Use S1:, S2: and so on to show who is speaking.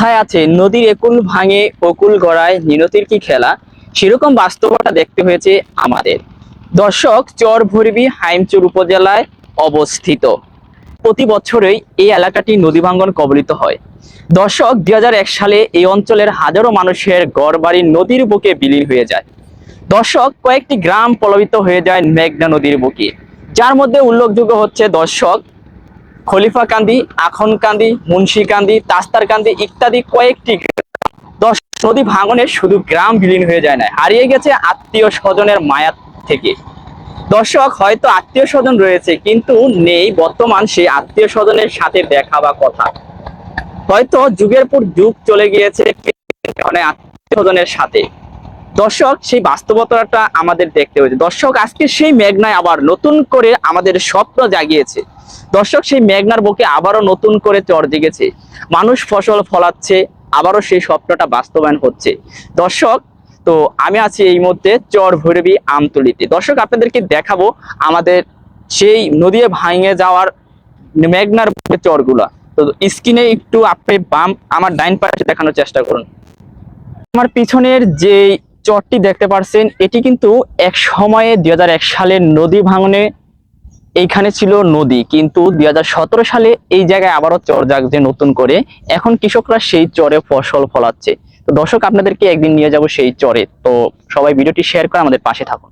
S1: কথায় আছে নদীর একুল ভাঙে অকুল গড়ায় নিয়তির কি খেলা, সেরকম বাস্তবতা দেখতে হয়েছে আমাদের। দর্শক, চর ভৈরবী হাইমচর উপজেলায় অবস্থিত। প্রতি বছরই এই এলাকাটি নদী ভাঙ্গন কবলিত হয়। দর্শক, 2001 সালে এই অঞ্চলের হাজারো মানুষের ঘরবাড়ি নদীর বুকে বিলীন হয়ে যায়। দর্শক, কয়েকটি গ্রাম প্লাবিত হয়ে যায় মেঘনা নদীর বুকে, যার মধ্যে উল্লেখযোগ্য হচ্ছে দর্শক খলিফাকান্দি, আখনকান্দি, মুন্সিকান্দি, তাস্তারকান্দি ইত্যাদি কয়েকটি। নদী ভাঙনে শুধু গ্রাম বিলীন হয়ে যায় না, হারিয়ে গেছে আত্মীয় স্বজনের মায়া থেকে। দর্শক, হয়তো আত্মীয় স্বজন রয়েছে কিন্তু নেই বর্তমান সেই আত্মীয় স্বজনের সাথে দেখা বা কথা। হয়তো যুগের পর যুগ চলে গিয়েছে আত্মীয় স্বজনের সাথে। দর্শক, সেই বাস্তবতাটা আমাদের দেখতে হয়েছে। দর্শক, আজকে সেই মেঘনায় আবার নতুন করে আমাদের স্বপ্ন জাগিয়েছে। দর্শক, সেই মেঘনার বুকে আবারও নতুন করে চর জেগেছে, মানুষ ফসল ফলাচ্ছে, আবারও সেই স্বপ্নটা বাস্তবায়ন হচ্ছে। দর্শক, তো আমি আছি এই মুহূর্তে চর ভৈরবী আমতলিতে। দর্শক, আপনাদেরকে দেখাবো আমাদের সেই নদী ভাঙে যাওয়ার মেঘনার বুকে চরগুলা। তো স্ক্রিনে একটু আপনি আমার ডাইন পাশে দেখানোর চেষ্টা করুন। আমার পিছনের যে চরটি দেখতে পাচ্ছেন, এটি কিন্তু এক সময়ে 2001 সালের নদী ভাঙনে এইখানে ছিল নদী, কিন্তু 2017 সালে এই জায়গায় আবারও চর জাগছে নতুন করে। এখন কৃষকরা সেই চরে ফসল ফলাচ্ছে। তো দর্শক, আপনাদেরকে একদিন নিয়ে যাব সেই চরে। তো সবাই ভিডিওটি শেয়ার করে আমাদের পাশে থাকুন।